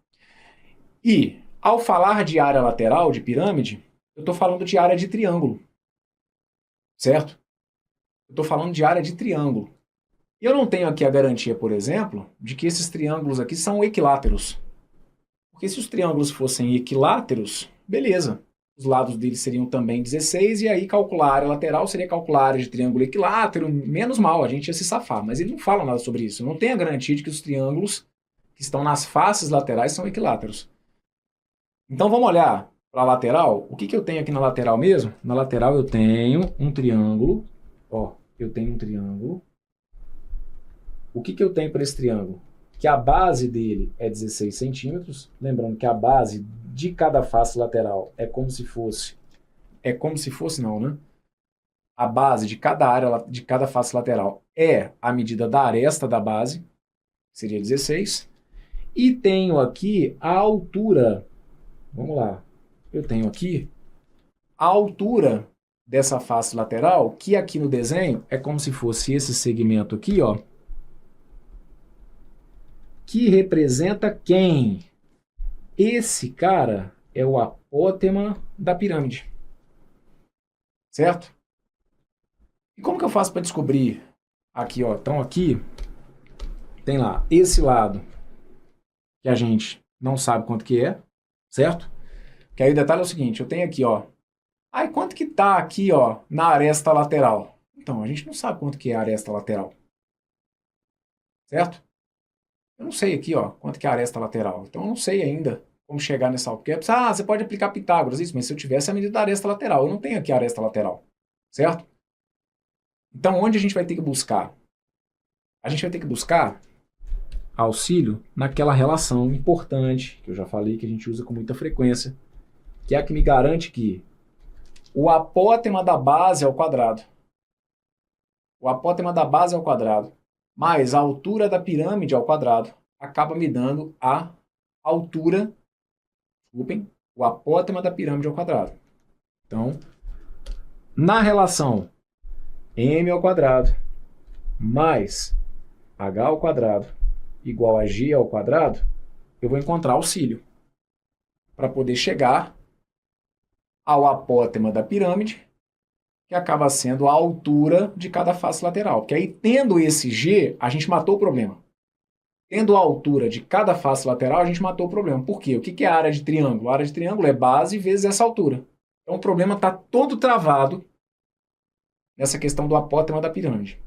E, ao falar de área lateral de pirâmide, eu estou falando de área de triângulo. Certo? Eu estou falando de área de triângulo. Eu não tenho aqui a garantia, por exemplo, de que esses triângulos aqui são equiláteros. Porque se os triângulos fossem equiláteros, beleza. Os lados deles seriam também 16, e aí calcular a área lateral seria calcular a área de triângulo equilátero, menos mal, a gente ia se safar. Mas ele não fala nada sobre isso. Eu não tenho a garantia de que os triângulos que estão nas faces laterais são equiláteros. Então vamos olhar para a lateral. O que eu tenho aqui na lateral mesmo? Na lateral eu tenho um triângulo. Ó, eu tenho um triângulo. O que eu tenho para esse triângulo? Que a base dele é 16 centímetros. Lembrando que a base de cada face lateral é como se fosse... É como se fosse não, né? A base de cada área, de cada face lateral é a medida da aresta da base, seria 16. E tenho aqui a altura. Vamos lá. Eu tenho aqui a altura dessa face lateral, que aqui no desenho é como se fosse esse segmento aqui, ó. Que representa quem? Esse cara é o apótema da pirâmide. Certo? E como que eu faço para descobrir? Aqui, ó. Então aqui tem lá esse lado que a gente não sabe quanto que é, certo? Que aí o detalhe é o seguinte, eu tenho aqui, ó. Aí quanto que tá aqui, ó, na aresta lateral? Então, a gente não sabe quanto que é a aresta lateral. Certo? Eu não sei aqui, ó, quanto que é a aresta lateral. Então eu não sei ainda como chegar nessa altura. Porque, você pode aplicar Pitágoras, isso, mas se eu tivesse a medida da aresta lateral, eu não tenho aqui a aresta lateral. Certo? Então, onde a gente vai ter que buscar? A gente vai ter que buscar auxílio naquela relação importante, que eu já falei que a gente usa com muita frequência, que é a que me garante que o apótema da base ao quadrado, o apótema da base ao quadrado, mais a altura da pirâmide ao quadrado, acaba me dando a altura, desculpem, o apótema da pirâmide ao quadrado. Então, na relação m ao quadrado mais h ao quadrado igual a g ao quadrado, eu vou encontrar auxílio para poder chegar ao apótema da pirâmide, que acaba sendo a altura de cada face lateral. Porque aí, tendo esse G, a gente matou o problema. Tendo a altura de cada face lateral, a gente matou o problema. Por quê? O que é a área de triângulo? A área de triângulo é base vezes essa altura. Então, o problema está todo travado nessa questão do apótema da pirâmide.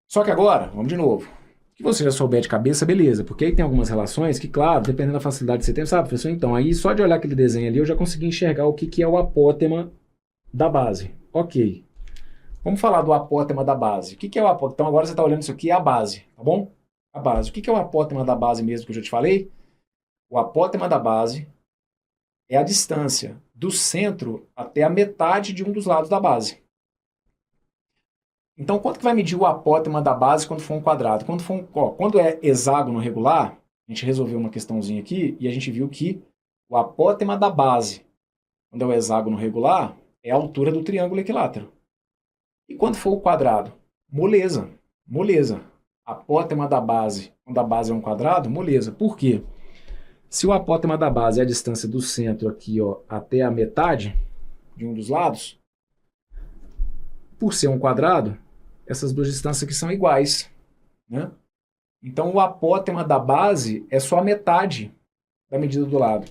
Só que agora, vamos de novo. Se você já souber de cabeça, beleza. Porque aí tem algumas relações que, claro, dependendo da facilidade que você tem, sabe, professor? Então, aí só de olhar aquele desenho ali, eu já consegui enxergar o que é o apótema da base. Ok. Vamos falar do apótema da base. O que é o apótema? Então agora você está olhando isso aqui, é a base, tá bom? A base. O que é o apótema da base mesmo que eu já te falei? O apótema da base é a distância do centro até a metade de um dos lados da base. Então quanto que vai medir o apótema da base quando for um quadrado? Quando é hexágono regular, a gente resolveu uma questãozinha aqui e a gente viu que o apótema da base, quando é o hexágono regular, é a altura do triângulo equilátero. E quando for o quadrado? Moleza. Moleza. Apótema da base, quando a base é um quadrado, moleza. Por quê? Se o apótema da base é a distância do centro aqui, ó, até a metade de um dos lados, por ser um quadrado, essas duas distâncias aqui são iguais, né? Então o apótema da base é só a metade da medida do lado.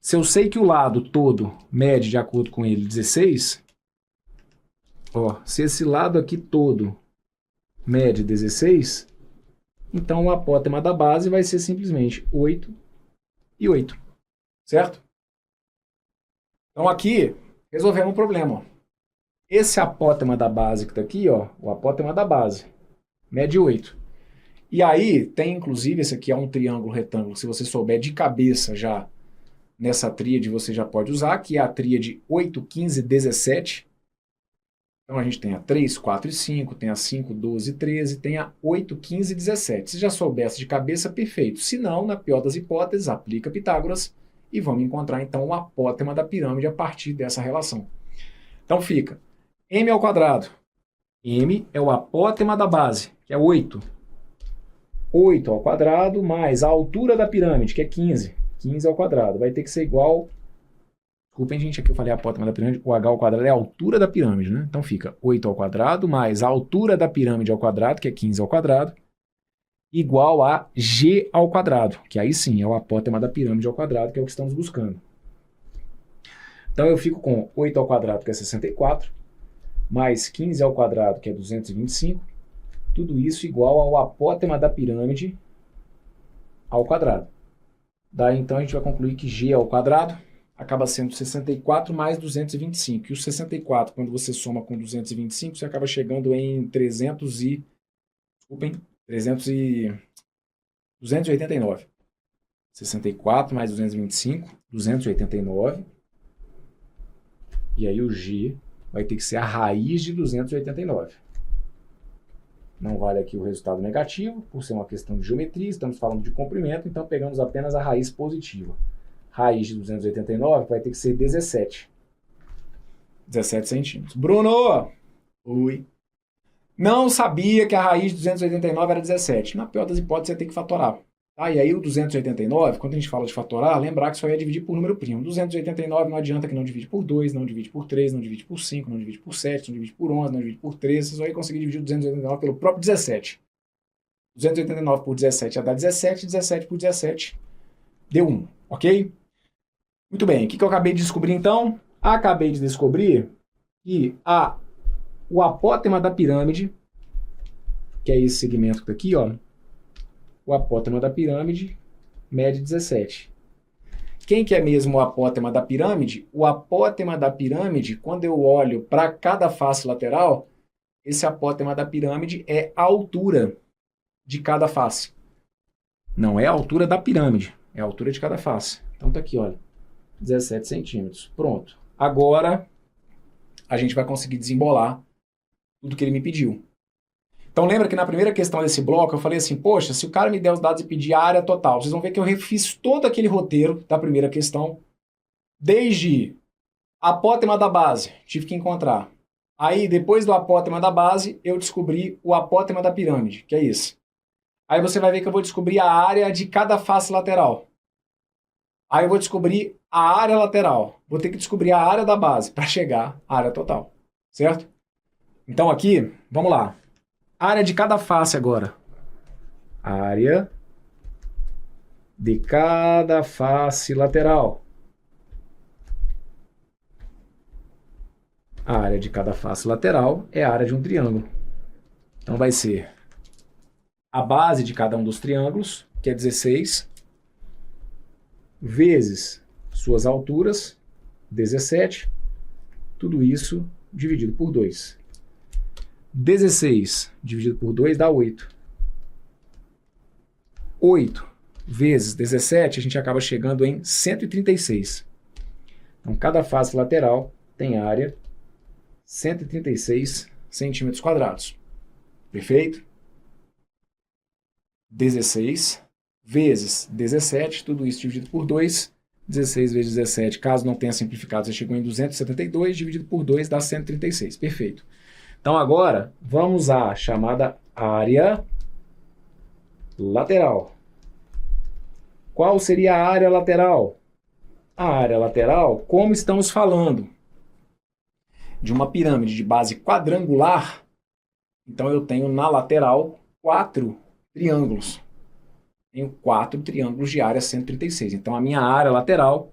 Se eu sei que o lado todo mede, de acordo com ele, 16, ó, se esse lado aqui todo mede 16, então o apótema da base vai ser simplesmente 8 e 8, certo? Então aqui resolvemos o problema. Ó. Esse apótema da base que está aqui, ó, o apótema da base, mede 8. E aí tem inclusive, esse aqui é um triângulo retângulo, se você souber de cabeça já, nessa tríade você já pode usar, que é a tríade 8, 15, 17. Então a gente tem a 3, 4 e 5, tem a 5, 12 e 13, tem a 8, 15 e 17. Se já soubesse de cabeça, perfeito. Se não, na pior das hipóteses, aplica Pitágoras e vamos encontrar então o apótema da pirâmide a partir dessa relação. Então fica m ao quadrado. M é o apótema da base, que é 8. 8 ao quadrado mais a altura da pirâmide, que é 15. 15 ao quadrado. Vai ter que ser igual... Desculpem, gente, aqui eu falei a apótema da pirâmide. O h ao quadrado é a altura da pirâmide, né? Então fica 8 ao quadrado mais a altura da pirâmide ao quadrado, que é 15 ao quadrado, igual a g ao quadrado, que aí sim é o apótema da pirâmide ao quadrado, que é o que estamos buscando. Então eu fico com 8 ao quadrado, que é 64, mais 15 ao quadrado, que é 225, tudo isso igual ao apótema da pirâmide ao quadrado. Daí então a gente vai concluir que g ao quadrado acaba sendo 64 mais 225. E o 64, quando você soma com 225, você acaba chegando em 289. 64 mais 225, 289. E aí o g vai ter que ser a raiz de 289. Não vale aqui o resultado negativo, por ser uma questão de geometria, estamos falando de comprimento, então pegamos apenas a raiz positiva. Raiz de 289 vai ter que ser 17. 17 centímetros. Bruno! Oi. Não sabia que a raiz de 289 era 17. Na pior das hipóteses, você tem que fatorar. Tá? E aí o 289, quando a gente fala de fatorar, lembrar que só ia dividir por número primo. 289 não adianta que não divide por 2, não divide por 3, não divide por 5, não divide por 7, não divide por 11, não divide por 13. Você só ia conseguir dividir o 289 pelo próprio 17. 289 por 17 já dá 17, 17 por 17 deu 1, ok? Muito bem, o que eu acabei de descobrir então? Acabei de descobrir que o apótema da pirâmide, que é esse segmento que está aqui, ó, o apótema da pirâmide mede 17. Quem que é mesmo o apótema da pirâmide? O apótema da pirâmide, quando eu olho para cada face lateral, esse apótema da pirâmide é a altura de cada face. Não é a altura da pirâmide, é a altura de cada face. Então tá aqui, olha, 17 centímetros. Pronto. Agora a gente vai conseguir desembolar tudo que ele me pediu. Então lembra que na primeira questão desse bloco eu falei assim, poxa, se o cara me der os dados e pedir a área total, vocês vão ver que eu refiz todo aquele roteiro da primeira questão, desde apótema da base, tive que encontrar. Aí depois do apótema da base, eu descobri o apótema da pirâmide, que é isso. Aí você vai ver que eu vou descobrir a área de cada face lateral. Aí eu vou descobrir a área lateral. Vou ter que descobrir a área da base para chegar à área total. Certo? Então aqui, vamos lá. Área de cada face agora. Área de cada face lateral. A área de cada face lateral é a área de um triângulo. Então vai ser a base de cada um dos triângulos, que é 16, vezes suas alturas, 17, tudo isso dividido por 2. 16 dividido por 2 dá 8. 8 vezes 17, a gente acaba chegando em 136. Então, cada face lateral tem área 136 centímetros quadrados. Perfeito? 16 vezes 17, tudo isso dividido por 2. 16 vezes 17, caso não tenha simplificado, você chegou em 272, dividido por 2 dá 136. Perfeito. Então agora, vamos à chamada área lateral. Qual seria a área lateral? A área lateral, como estamos falando de uma pirâmide de base quadrangular, então eu tenho na lateral 4 triângulos. Tenho 4 triângulos de área 136. Então a minha área lateral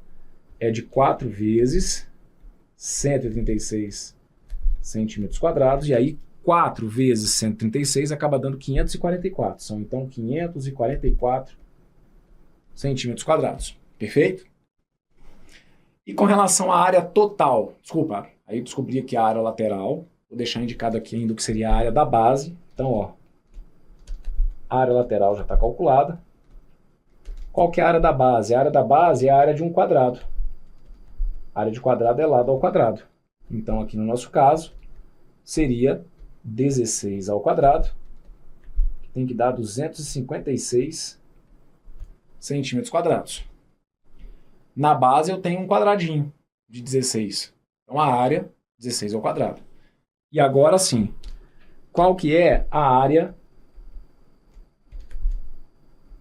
é de 4 vezes 136 centímetros quadrados, e aí 4 vezes 136 acaba dando 544. São então 544 centímetros quadrados. Perfeito? E com relação à área total, desculpa, aí eu descobri aqui a área lateral, vou deixar indicado aqui ainda o que seria a área da base. Então, ó, a área lateral já está calculada. Qual que é a área da base? A área da base é a área de um quadrado. A área de quadrado é lado ao quadrado. Então, aqui no nosso caso, seria 16 ao quadrado, que tem que dar 256 centímetros quadrados. Na base, eu tenho um quadradinho de 16. Então, a área, 16 ao quadrado. E agora sim, qual que é a área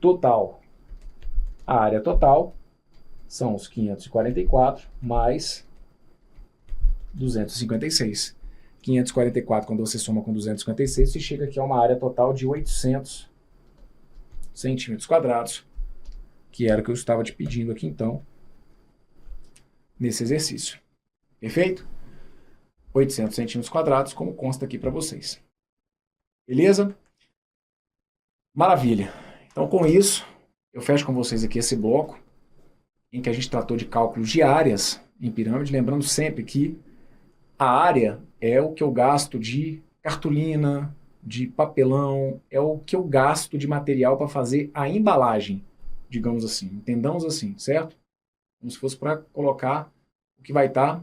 total? A área total são os 544 mais 256. 544, quando você soma com 256, você chega aqui a uma área total de 800 centímetros quadrados, que era o que eu estava te pedindo aqui, então, nesse exercício. Perfeito? 800 centímetros quadrados, como consta aqui para vocês. Beleza? Maravilha. Então, com isso, eu fecho com vocês aqui esse bloco, em que a gente tratou de cálculos de áreas em pirâmide, lembrando sempre que a área é o que eu gasto de cartolina, de papelão, é o que eu gasto de material para fazer a embalagem, digamos assim, entendamos assim, certo? Como se fosse para colocar o que vai estar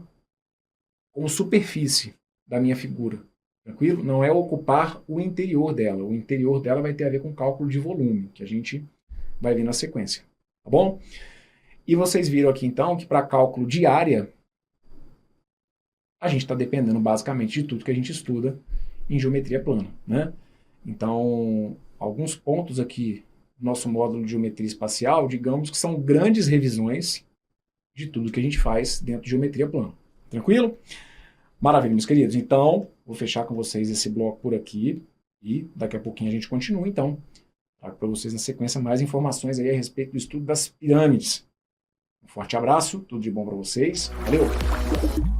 como superfície da minha figura, tranquilo? Não é ocupar o interior dela. O interior dela vai ter a ver com cálculo de volume, que a gente vai ver na sequência, tá bom? E vocês viram aqui então que para cálculo de área, a gente está dependendo basicamente de tudo que a gente estuda em geometria plana, né? Então, alguns pontos aqui do nosso módulo de geometria espacial, digamos que são grandes revisões de tudo que a gente faz dentro de geometria plana. Tranquilo? Maravilha, meus queridos. Então, vou fechar com vocês esse bloco por aqui e daqui a pouquinho a gente continua, então. Trago para vocês na sequência mais informações aí a respeito do estudo das pirâmides. Um forte abraço, tudo de bom para vocês. Valeu!